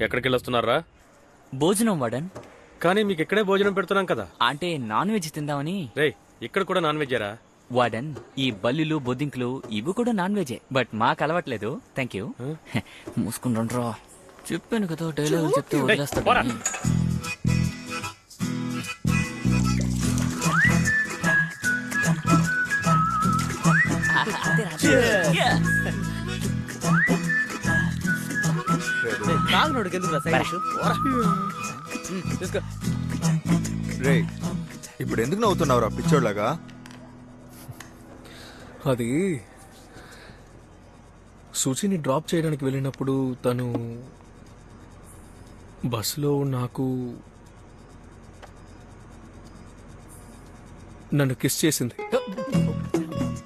ఎక్కడికి వెళ్ళొస్తున్నారా? భోజనం వాడన్. కానీ మీకు ఇక్కడే భోజనం పెడుతున్నాం కదా. అంటే నాన్ వెజ్ తిందామని. రేయ్, ఇక్కడ కూడా నాన్ వెజ్జేరా? వాడన్, ఈ బల్లులు బొద్దింకులు ఇవి కూడా నాన్ వెజే, బట్ మాకు అలవాట్లేదు. Thank you. మూసుకుని రండ్రా. చెప్పాను కదా డైలాగ్ చెప్తే వదిలేస్తాడు. రే, ఇప్పుడు ఎందుకు నవ్వుతున్నావురా పిచ్చోడ్లాగా? అది సూచిని డ్రాప్ చేయడానికి వెళ్ళినప్పుడు తను బస్సులో నన్ను కిస్ చేసింది.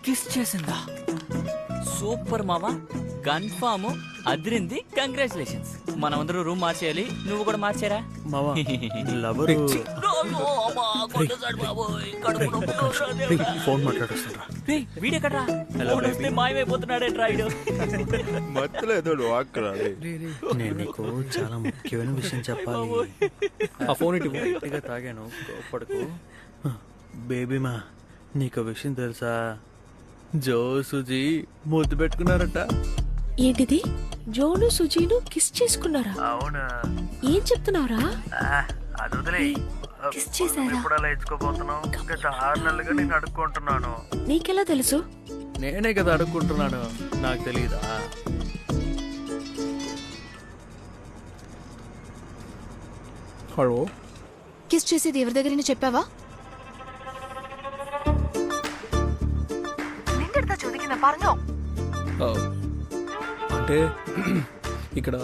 కిస్ చేసిందా? సూపర్ మామా, కన్ఫామ్ అదిరింది. కంగ్రాచులేషన్స్. మనమందరూ రూమ్ మార్చేయాలి, నువ్వు కూడా మార్చారా? ఫోన్ మాట్లాడుతుండ్రా. వీడెక్కడ్రా? మాయమైపోతున్నాడేట్రా వీడు. మధ్యలో ఏదో వాక్కరా. నేను నీకు చాలా ముఖ్యమైన విషయం చెప్పాలి. ఆ ఫోన్ ఇటు గట్టిగా తాగాను, కోపడకు. బేబీమా, నీకు విషయం తెలుసా? జో సుజీ ముద్దు పెట్టుకున్నారట. ఏంటిది? జోను సుజీను కిస్ చేసుకున్నారా? అవునా? ఏం చెప్తున్నావురా? అది వదిలే. కిస్ చేశారా? ఇప్పుడు అలా ఇచ్చుకోబోతున్నావు. గత 6 నెలలుగా నేను అడుక్కుంటున్నాను. నీకెలా తెలుసు? నేనే కదా అడుక్కుంటున్నాను, నాకు తెలీదా? హలో, కిస్ చేసేది ఎవరి దగ్గరైనా చెప్పావా? అంటే ఇక్కడ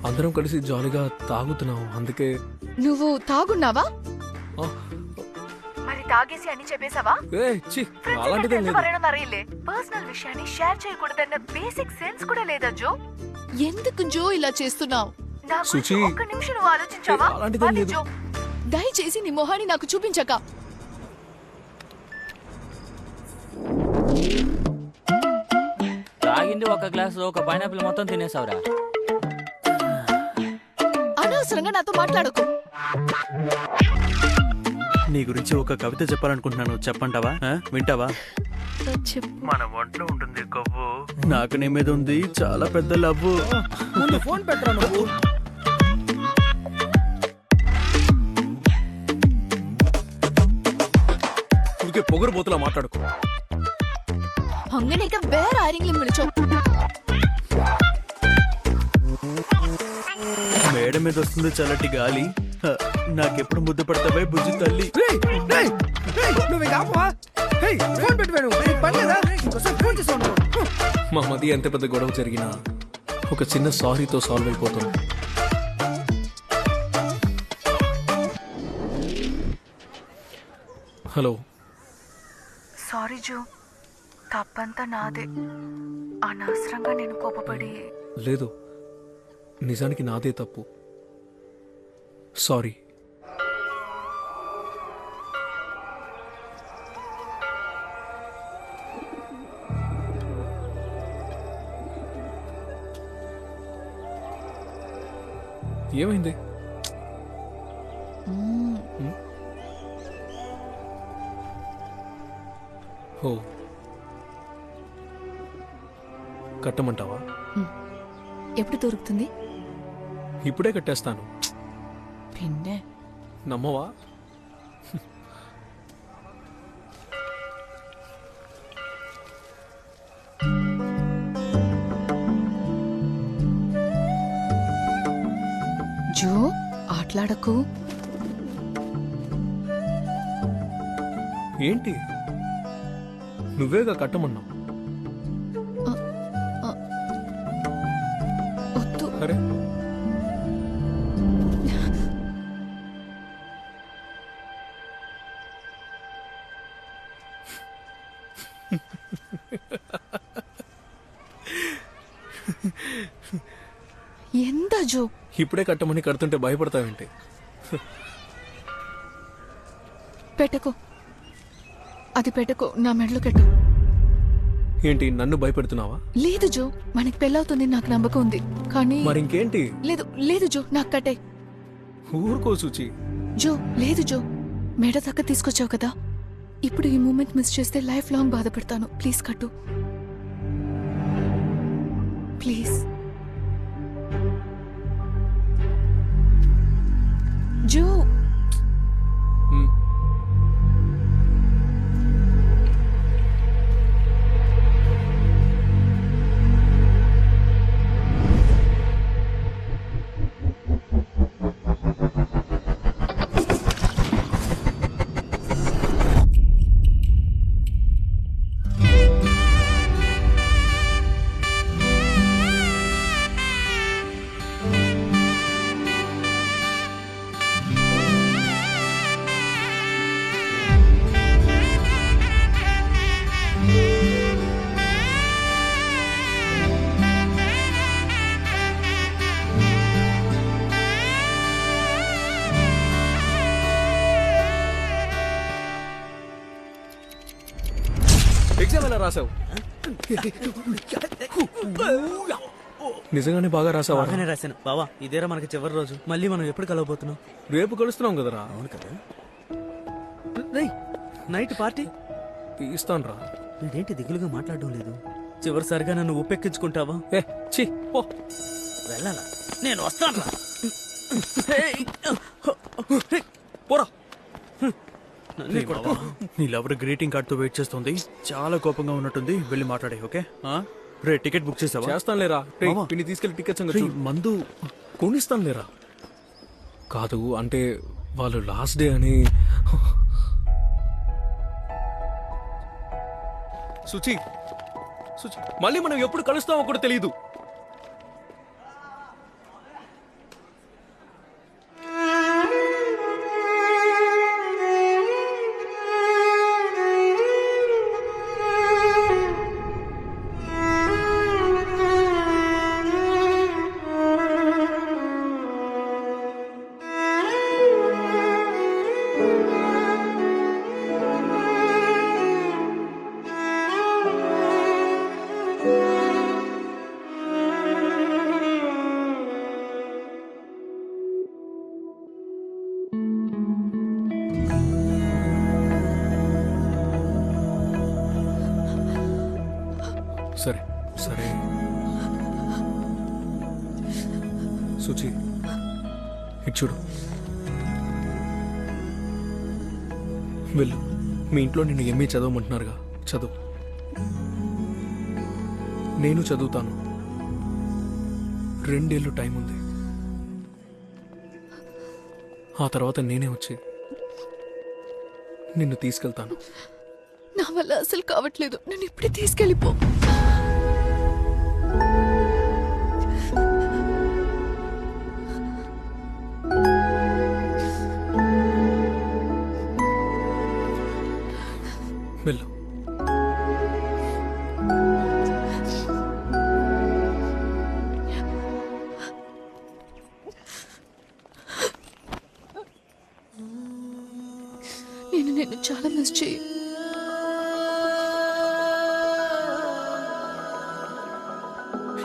అందరం కలిసి జాలీగా తాగుతున్నాం, అందుకే. నువ్వు తాగున్నావా? ఆ, మరి తాగేసి అని చెప్పేశావా? ఛీ, అలాంటిదేం లేదు. పర్సనల్ విషయాన్ని షేర్ చేయకూడదన్న బేసిక్ సెన్స్ కూడా లేదా జో? ఎందుకు జో ఇలా చేస్తున్నావు? సుచి, ఒక్క నిమిషం నువ్వు ఆలోచించావా? అలాంటిదేం లేదు. జో, దయచేసి నీ మొహాన్ని నాకు చూపించక. తాగింది ఒక గ్లాసు, ఒక పైనాపిల్ మొత్తం తినేసావురా. అనవసరంగా నాతో మాట్లాడకు. నీ గురించి ఒక కవిత చెప్పాలనుకుంటున్నాను, చెప్పంటావా? వింటావా? చెప్పు. మన ఒంట్లో ఉంటుంది కొవ్వు, నాకు నీ మీద ఉంది చాలా పెద్ద లవ్వు. ముందు ఫోన్ పెట్టరా నువ్వు. ఊరికే పొగరు పోతులా మాట్లాడుకో. അങ്ങനെയൊക്കെ വേറെ ആരെങ്കിലും വിളിച്ചോ. మేడ మీద వస్తుంది చల్లటి గాలి, నాకెప్పుడు ముద్దు పడతావే బుజ్జి తల్లి. మా మధ్య ఎంత పెద్ద గొడవ జరిగినా ఒక చిన్న సారీతో సాల్వ్ అయిపోతుంది. హలో. సారీ జో, తప్పంతా నాదే. అనవసరంగా నేను కోపపడి. లేదు, నిజానికి నాదే తప్పు. సారీ. ఏమైంది? ఓ, కట్టమంటావా? ఎప్పుడు దొరుకుతుంది? ఇప్పుడే కట్టేస్తాను. పిన్నే నమ్మవా? జో, ఆటలాడకు. ఏంటి, నువ్వేగా కట్టమన్నావు. వద్దు. అరే, ఎంత జో? ఇప్పుడే కట్టమని కడుతుంటే భయపడతావేంటి? పెట్టకు, అది పెట్టకు, నా మెడలో కట్టు. ఏంటి నన్ను భయపెడుతున్నావా? లేదు జో, మనకి పెళ్ళవుతుంది నాకు నమ్మకం ఉంది. కానీ మరి ఇంకేంటి? లేదు లేదు జో, నాకు కట్టే. ఊరుకో సూచి. జో లేదు జో, మెడ దాకా తీసుకొచ్చావు కదా, ఇప్పుడు ఈ మూమెంట్ మిస్ చేస్తే లైఫ్ లాంగ్ బాధపడతాను. ప్లీజ్ కట్టు, ప్లీజ్. జో హ్మ్. ఎగ్జామ్ ఎలా రాసావు? నిజంగానే బాగా రాసావా? బాగానే రాశాను బావా. ఇదేరా మనకి చివరి రోజు. మళ్ళీ మనం ఎప్పుడు కలవబోతున్నాం? రేపు కలుస్తున్నాం కదరా. అవును కదా. రేయ్, నైట్ పార్టీ తీస్తాను రా. వీడేంటి దిగులుగా మాట్లాడడం లేదు? చివరిసారిగా నన్ను ఉప్పెక్కించుకుంటావా? ఏ చి పో. వెళ్ళాలా? నేను వస్తాను రా. పోరా. నీ లవర్ గ్రీటింగ్ కార్డ్ తో వెయిట్ చేస్తుంది. చాలా కోపంగా ఉన్నట్టుంది. వెళ్ళి మాట్లాడే. ఓకే రే, టికెట్ బుక్ చేసావా? చేస్తాను లేరా. మామ. పిన్ని తీసుకెళ్లి టికెట్స్ రేయ్, మందు కొనిస్తాను లేరా. కాదు అంటే వాళ్ళు లాస్ట్ డే అని. సుచి సుచి, మళ్ళీ మనం ఎప్పుడు కలుస్తామో కూడా తెలియదు. సరే సరే సుచి, ఇటు చూడు. వెళ్ళు, మీ ఇంట్లో నిన్ను ఎంఏ చదవమంటున్నారుగా, చదువు. నేను చదువుతాను. 2 ఏళ్ళు టైం ఉంది. ఆ తర్వాత నేనే వచ్చి నిన్ను తీసుకెళ్తాను. నా వల్ల అసలు కావట్లేదు. నన్ను ఇప్పుడే తీసుకెళ్ళిపో. వెళ్ళు. నేను నిన్ను చాలా మిస్ చేయి.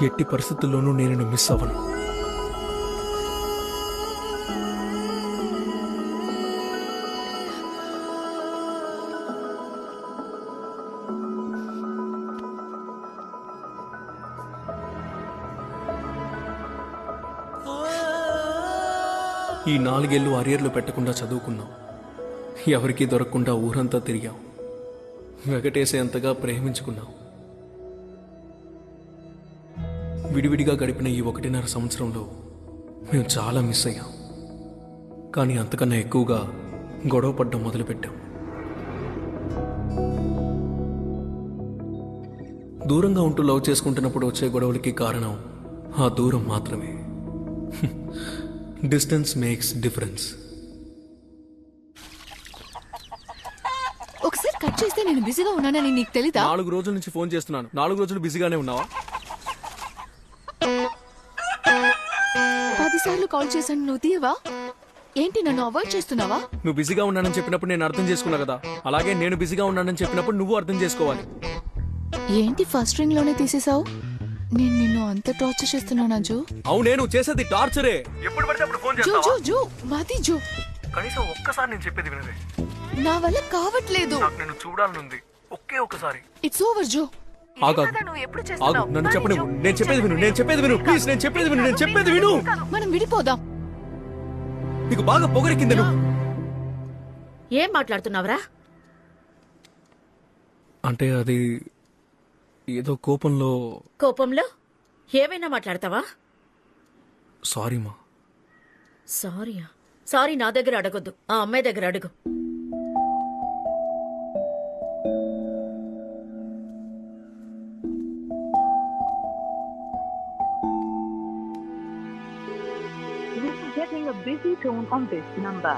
ఎట్టి పరిస్థితుల్లోనూ నేను నిన్ను మిస్ అవ్వను. ఈ 4 ఏళ్ళు అరియర్లు పెట్టకుండా చదువుకున్నాం. ఎవరికీ దొరకకుండా ఊరంతా తిరిగాం. వెగటేసేంతగా ప్రేమించుకున్నాం. విడివిడిగా గడిపిన ఈ 1.5 సంవత్సరంలో మేము చాలా మిస్ అయ్యాం. కానీ అంతకన్నా ఎక్కువగా గొడవ పడ్డం మొదలుపెట్టాం. దూరంగా ఉంటూ లవ్ చేసుకుంటున్నప్పుడు వచ్చే గొడవలకి కారణం ఆ దూరం మాత్రమే. Distance makes difference. ఒకసారి కట్ చేస్తే నేను బిజీగా ఉన్నానని నీకు తెలీదా? 4 రోజుల నుంచి ఫోన్ చేస్తున్నాను. 4 రోజులు బిజీగానే ఉన్నావా? 10 సార్లు కాల్ చేశాను, నువ్వు తీయవా? ఏంటి, నన్ను అవాయిడ్ చేస్తున్నావా? నువ్వు బిజీగా ఉన్నానని చెప్పినప్పుడు నేను అర్థం చేసుకున్నా కదా, అలాగే నేను బిజీగా ఉన్నానని చెప్పినప్పుడు నువ్వు అర్థం చేసుకోవాలి. ఏంటి ఫస్ట్ రింగ్ లోనే తీసేసావు? నేను నిన్ను అంత టార్చర్ చేస్తున్నానా జో? అవునే నువ్వు చేసేది టార్చరే. ఎప్పుడు పడితే అప్పుడు ఫోన్ జో జో జో మాది జో, కనీసం ఒక్కసారి నేను చెప్పేది వినవే. నా వల్ల కావట్లేదు. నాకు నిన్ను చూడాలనుంది, ఒకే ఒక్కసారి. ఇట్స్ ఓవర్ జో. ఆగు, నువ్వు ఎప్పుడు ఆగు, చేస్తున్నావు? నన్ను చెప్పని నేను చెప్పేది విను, నేను చెప్పేది విను, ప్లీజ్ నేను చెప్పేది విను, నేను చెప్పేది విను. మనం విడిపోదాం. నీకు బాగా పొగరెక్కింది నువ్వు. ఏం మాట్లాడుతున్నావురా? అంటే అది ఏదో కోపంలో. కోపంలో ఏమైనా మాట్లాడతావా? సారీ మా. సారీయా? సారీ నా దగ్గర అడగొద్దు, ఆ అమ్మాయి దగ్గర అడుగు. This is getting a busy tone on this number.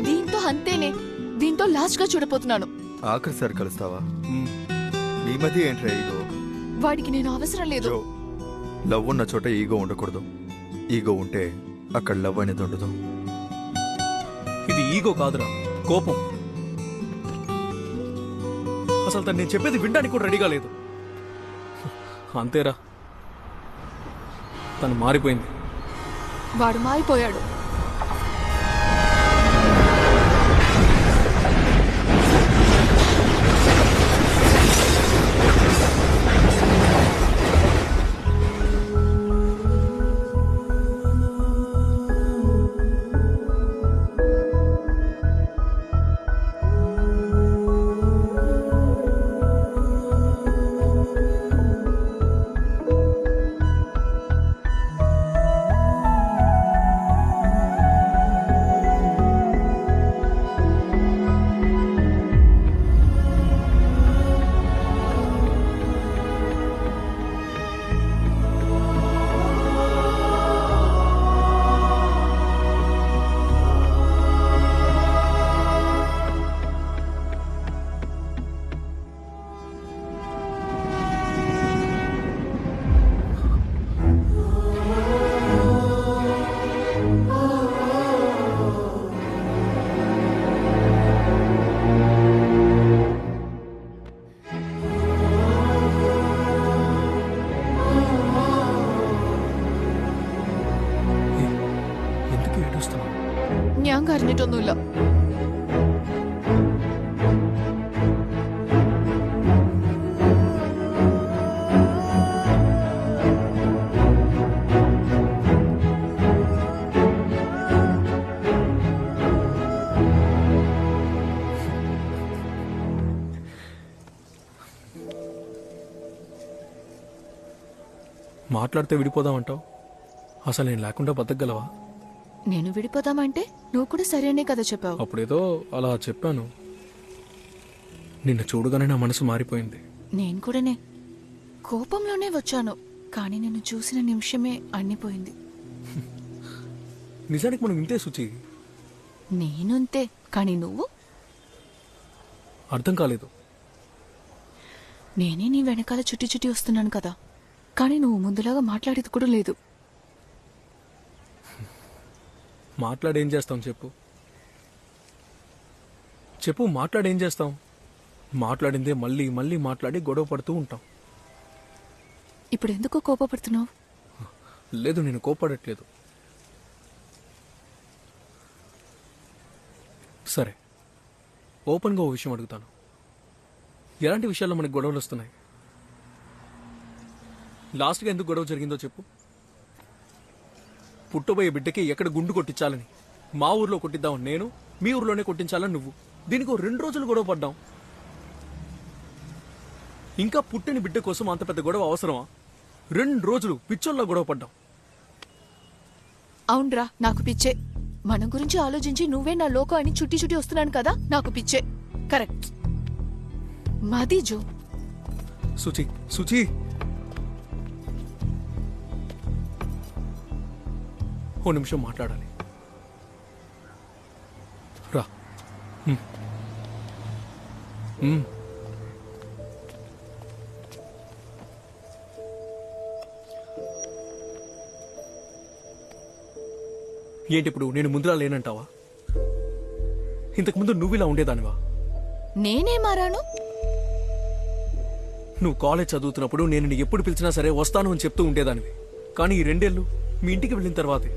దీంతో అంతేనే, దీంతో లాస్ట్ గా చూడపోతున్నాను. ఆఖరిసారి కలుస్తావా? మీ మధ్య ఏంట్రా ఈగో? వాడికి నేను అవసరం లేదు. జో, లవ్ ఉన్న చోట ఈగో ఉండకూడదు. ఈగో ఉంటే అక్కడ లవ్ అనేది ఉండదు. ఇది ఈగో కాదురా, కోపం. అసలు తను నేను చెప్పేది వినడానికి కూడా రెడీగా లేదు. అంతేరా, తను మారిపోయింది. వాడు మారిపోయాడు. ఎందుకు ఏడుస్తున్నావు? ഞാൻ കരഞ്ഞിട്ടൊന്നുമില്ല. మాట్లాడితే విడిపోదామంటావు, అసలు నేను లేకుండా బతకగలవా? నేను విడిపోదామంటే నువ్వు కూడా సరేనే కదా చెప్పావు. అప్పుడేదో అలా చెప్పాను, నిన్ను చూడగానే నా మనసు మారిపోయింది. నేను కూడానే కోపంలోనే వచ్చాను, కానీ నిన్ను చూసిన నిమిషమే అన్నిపోయింది. నిజానికి మనం ఇంతే శుచి. నేనుంతే, కానీ నువ్వు? అర్థం కాలేదు. నేనే నీ వెనకాల చుట్టి చుట్టి వస్తున్నాను కదా, కానీ నువ్వు ముందులాగా మాట్లాడేది కూడా లేదు. మాట్లాడేం చేస్తాం చెప్పు, చెప్పు మాట్లాడేం చేస్తాం? మాట్లాడిందే మళ్ళీ మళ్ళీ మాట్లాడి గొడవ పడుతూ ఉంటాం. ఇప్పుడు ఎందుకో కోపపడుతున్నావు? లేదు, నేను కోపడట్లేదు. సరే, ఓపెన్గా ఓ విషయం అడుగుతాను. ఎలాంటి విషయాల్లో మనకి గొడవలు వస్తున్నాయి? లాస్ట్గా ఎందుకు గొడవ జరిగిందో చెప్పు. పుట్టబోయే బిడ్డకి ఎక్కడ గుండు కొట్టించాలని మా ఊర్లో కొట్టిద్దామని నేను, మీ ఊర్లోనే కొట్టించాలని నువ్వు. దీనికి 2 రోజులు గొడవ పడ్డాం. ఇంకా పుట్టిన బిడ్డ కోసం అంత పెద్ద గొడవ అవసరమా? 2 రోజులు పిచ్చోళ్ళ గొడవ పడ్డాం. అవునరా, నాకు పిచ్చే. మన గురించి ఆలోచించి నువ్వే నా లోకం అని చుట్టి చుట్టి వస్తున్నాను కదా, నాకు పిచ్చే. కరెక్ట్. మాది జో. సుచి, సుచి, ఓ నిమిషం మాట్లాడాలి. రా. ఏంటి ఇప్పుడు నేను ముందులా లేనంటావా? ఇంతకుముందు నువ్వు ఇలా ఉండేదానివా? నేనే మారాను. నువ్వు కాలేజ్ చదువుతున్నప్పుడు నేను నీకు ఎప్పుడు పిలిచినా సరే వస్తాను అని చెప్తూ ఉండేదానివి. కానీ ఈ 2 ఏళ్ళు మీ ఇంటికి వెళ్ళిన తర్వాతే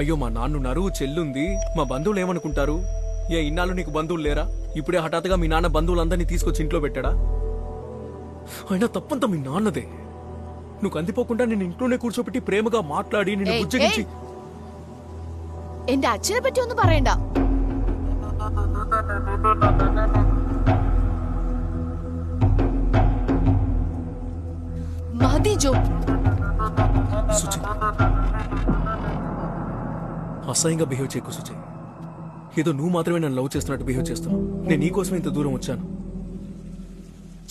అయ్యో మా నాన్నున్నారు, చెల్లుంది, మా బంధువులు ఏమనుకుంటారు, ఇన్నాళ్ళు నీకు బంధువులు లేరా, ఇప్పుడే హఠాత్తుగా మీ నాన్న బంధువులందరినీ తీసుకొచ్చి ఇంట్లో పెట్టాడా? అయినా తప్పంతా మీ నాన్నదే. నువ్వు కందిపోకుండా నేను ఇంట్లోనే కూర్చోబెట్టి ప్రేమగా మాట్లాడి నిన్ను ఏయ్, బుజ్జగించి ఏయ్. എന്റെ അച്ഛനെ പറ്റി ഒന്നും പറയണ്ട. മതി ജോ. సుచి అసహ్యంగా బిహేవ్ చేయకు సుచి. ఏదో నువ్వు మాత్రమే నన్ను లవ్ చేస్తున్నట్టు బిహేవ్ చేస్తున్నావు. నేను నీకోసమే ఇంత దూరం వచ్చాను.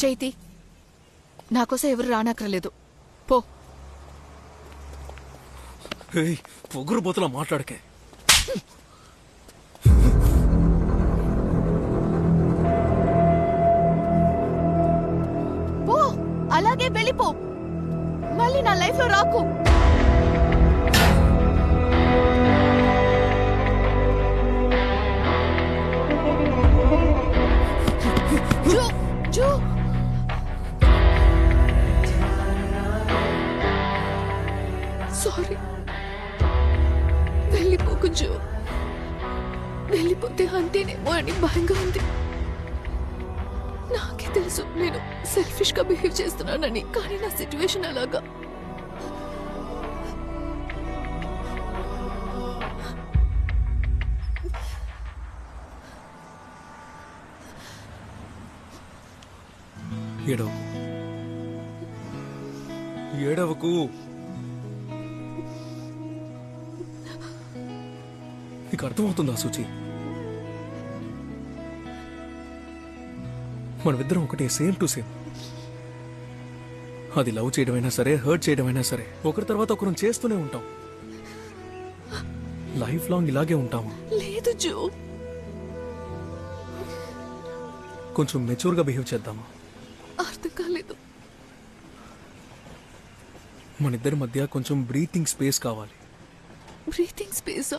చైతి, నాకోసం ఎవరు రానక్కర్లేదు. పో. పొగురు బోతలా మాట్లాడకే. పో, అలాగే వెళ్ళిపో. మళ్ళీ నా లైఫ్ లో రాకు. జో, జో. సారీ. వెళ్ళిపోకు జో. వెళ్ళిపోతే అంతేనేమో అని భయంగా ఉంది. నాకే తెలుసు నేను సెల్ఫిష్ గా బిహేవ్ చేస్తున్నానని, కానీ నా సిచ్యువేషన్ అలాగా. ఏడవకు, ఏడవకు. నీకు అర్థమవుతుందా సూచి? మనమిద్దరం ఒకటే, సేమ్ టు సేమ్. అది లవ్ చేయడమైనా సరే, హర్ట్ చేయడమైనా సరే, ఒకరి తర్వాత ఒకరు చేస్తూనే ఉంటాం. లైఫ్ లాంగ్ ఇలాగే ఉంటామా? లేదు జో. కొంచెం మెచ్యూర్గా బిహేవ్ చేద్దామా? అర్థం కాలేదు. మనిద్దరి మధ్య కొంచెం బ్రీతింగ్ స్పేస్ కావాలి. Breathing space?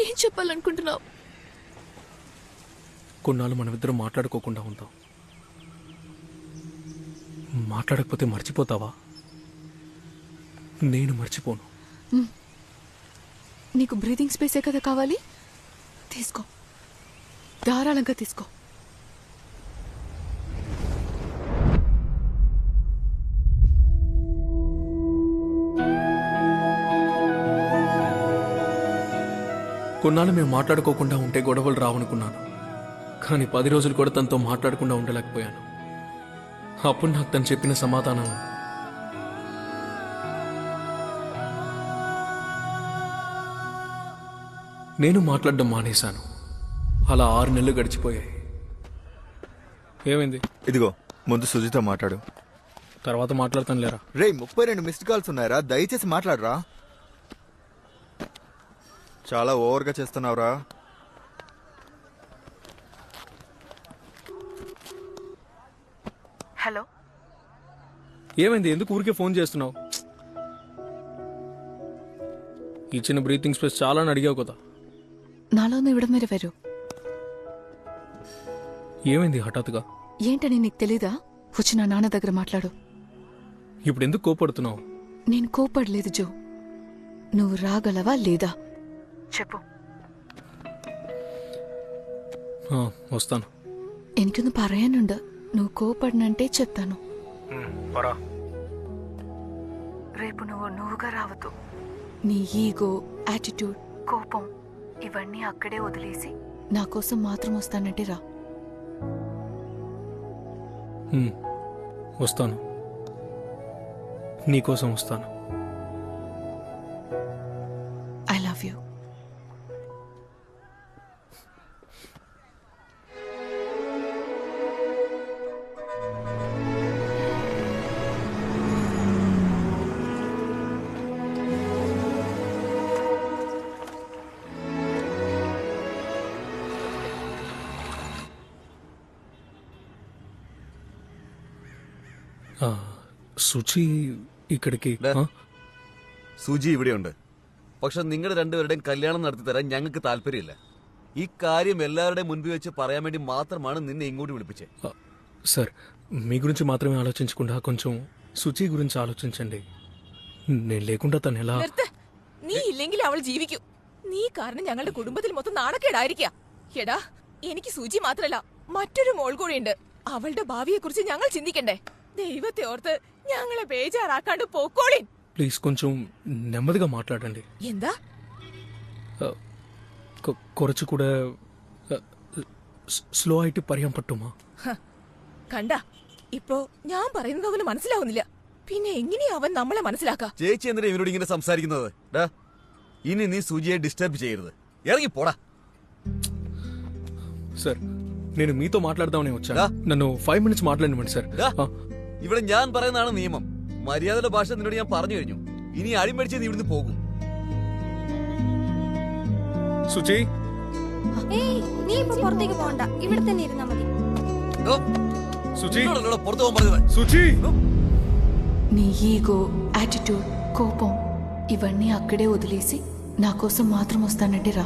ఏం చెప్పాలనుకుంటున్నావు? కొన్నాళ్ళు మనమిద్దరం మాట్లాడుకోకుండా ఉంటాం. మాట్లాడకపోతే మర్చిపోతావా? నేను మర్చిపోను. నీకు బ్రీతింగ్ స్పేసే కదా కావాలి? తీసుకో, ధారాళంగా తీసుకో. కొన్నాళ్ళు మేము మాట్లాడుకోకుండా ఉంటే గొడవలు రావనుకున్నాను. కానీ 10 రోజులు కూడా తనతో మాట్లాడకుండా ఉండలేకపోయాను. అప్పుడు నాకు తను చెప్పిన సమాధానం, నేను మాట్లాడడం మానేశాను. అలా 6 నెలలు గడిచిపోయాయి. ఏమైంది? ఇదిగో ముందు సుజితో మాట్లాడు. తర్వాత మాట్లాడతాను లేరా. రే 32 మిస్డ్ కాల్స్ ఉన్నాయరా, దయచేసి మాట్లాడరా. చాలా ఓవర్గా చేస్తున్నావురా. హలో, ఏమైంది? ఎందుకు ఊరికే ఫోన్ చేస్తున్నావు? ఇచ్చిన బ్రీతింగ్ స్పేస్ చాలా అని అడిగావు కదా. నాలోనే ఇవ్వడం మీరు వేరు. ఏమైంది హఠాత్తుగా? ఏంటని నీకు తెలీదా? వచ్చి నా నాన్న దగ్గర మాట్లాడు. ఇప్పుడు ఎందుకు కోపడుతున్నావు? నేను కోపడలేదు జో. నువ్వు రాగలవా లేదా చెప్పు. వస్తాను. എനിക്കൊന്ന് പറയാനുണ്ട്. నువ్వు కోపడినంటే చెప్తాను. రేపు నువ్వుగా రావద్దు. నీ ఈగో, యాటిట్యూడ్, కోపం ఇవన్నీ అక్కడే వదిలేసి నా కోసం మాత్రం వస్తానంటే రా. వస్తాను, నీకోసం వస్తాను. I love you. సుచి ఇక్కడికి. സൂചി ഇവിടെ ഉണ്ട്. പക്ഷെ നിങ്ങളുടെ രണ്ടുപേരുടെയും കല്യാണം നടത്തി തരാൻ ഞങ്ങൾക്ക് താല്പര്യമില്ല. ഈ കാര്യം എല്ലാവരുടെയും മുൻപിൽ വെച്ച് പറയാൻ വേണ്ടി മാത്രമാണ് നിന്നെ ఇങ്ങോട്ട് విളിపించే. సార్ మీ గురించి మాత్రమే ఆలోచించకుండా కొంచెం సుచి గురించి ఆలోచించండి. నేను లేకుండా తను ఎలా... നീ ഇല്ലെങ്കിൽ അവൾ ജീവിക്കും. നീ കാരണം ഞങ്ങളുടെ കുടുംബത്തിൽ മൊത്തം നാണക്കേടായിരിക്കാ. എടാ, എനിക്ക് സുചി മാത്രല്ല മറ്റൊരു മോൾ കൂടിയുണ്ട്. അവളുടെ ഭാവിയെ കുറിച്ച് ഞങ്ങൾ ചിന്തിക്കണ്ടേ? ദൈവത്തെ ഓർത്ത് ഞങ്ങളെ ബേജാറാക്കാണ്ട് പോക്കോളിൻ. ప్లీజ్ కొంచెం నెమ్మదిగా మాట్లాడండి. എന്താ? കുറച്ചുകൂടെ സ്ലോ ആയിട്ട് പറയാൻ പറ്റുമോ? കണ്ട, ഇപ്പോ ഞാൻ പറയുന്നത് അവന് മനസ്സിലാവുന്നില്ല. പിന്നെ എങ്ങനെയാ അവൻ നമ്മളെ മനസ്സിലാക്കാ? ചേച്ചി എന്തിനാ ഇവരോട് ഇങ്ങനെ സംസാരിക്കുന്നത്? ഇനി നീ സുജിയെ ഡിസ്റ്റർബ് ചെയ്യരുത്. ഇറങ്ങി പോടാ. సార్ నేను మీతో మాట్లాడదామని వచ్చాను. నన్ను 5 minutes మాట్లాడనివ్వండి సార్. ഇവിടെ ഞാൻ പറയുന്നതാണ് നിയമം. മര്യാദയുടെ ഭാഷ നിന്നോട് ഞാൻ പറഞ്ഞു കഴിഞ്ഞു. ഇനി അടിമടിച്ച് നീ ഇവിടുന്ന് പോകും. സുചി, നീ ഇപ്പൊ പുറത്തേക്ക് പോകണ്ട, ഇവിടെ തന്നെ ഇരുന്നാ മതി. సుచి, പുറത്തു പോകാൻ പറഞ്ഞത്. సుచి, నీ ఈగో, యాటిట్యూడ్, కోపం ఇవన్నీ అక్కడే వదిలేసి నా కోసం మాత్రం వస్తానంటే రా.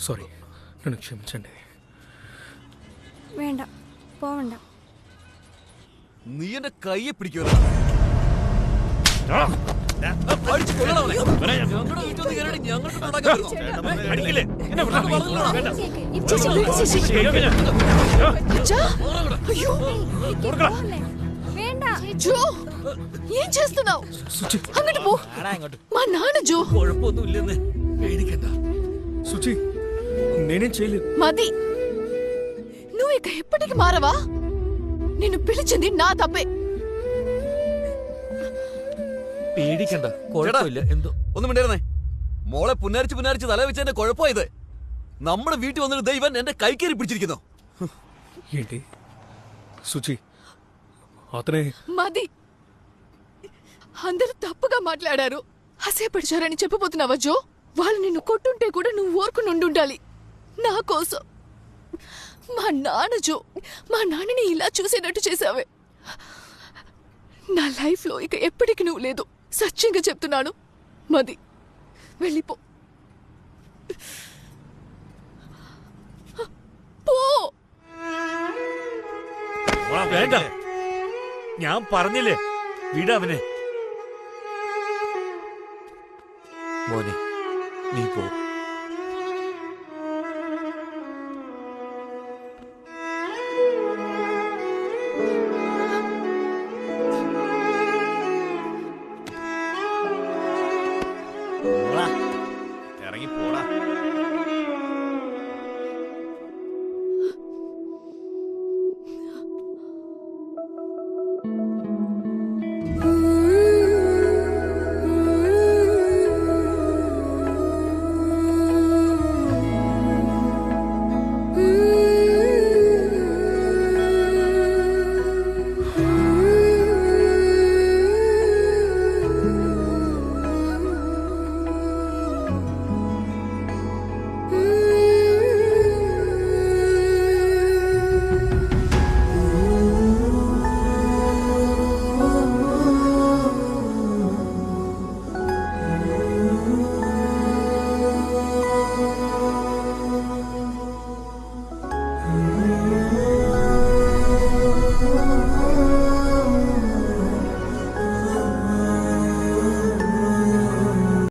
సారీ, నన్ను క్షమించండి. വേണ്ട, പോവണ്ട. നീ എന്റെ കയ്യെ പിടിക്കുമല്ലോ. జో, ఏం చేస్తున్నావు? అంగటి పో. మా నాన్న జో. సుచి, నేనేం చేయలేదు. మది, నువ్వు ఇక ఎప్పటికి మారవా? నిన్ను పిలిచింది నా తప్పే. പേടിക്കണ്ട, കുഴപ്പമില്ല. എന്തോ ഒന്നും മിണ്ടായിരുന്നേ. മോളെ പുന്നാരിച്ച് തല വെച്ച് എന്റെ കുഴപ്പമായത്. നമ്മുടെ വീട്ടിൽ വന്നിട്ട് ദൈവൻ എന്റെ കൈക്കേറി പിടിച്ചിരിക്കുന്നു. ఏంటి సుచి, అతనే... మది, అందరూ తప్పుగా మాట్లాడారు, అసేపడిచారని చెప్పబోతున్నావా జో? వాళ్ళు నిన్ను కొట్టుంటే కూడా నువ్వు ఊరుకుని ఉండాలి నా కోసం. మా నాన్న జో, మా నాన్నని ఇలా చూసేటట్టు చేసావే. నా లైఫ్లో ఇక ఎప్పటికి నువ్వు లేదు. సత్యంగా చెప్తున్నాను. మది, వెళ్ళిపో. പോ. വേണ്ട, ഞാൻ പറഞ്ഞില്ലേ, വിട അവനെ. മോനെ, നീ പോ.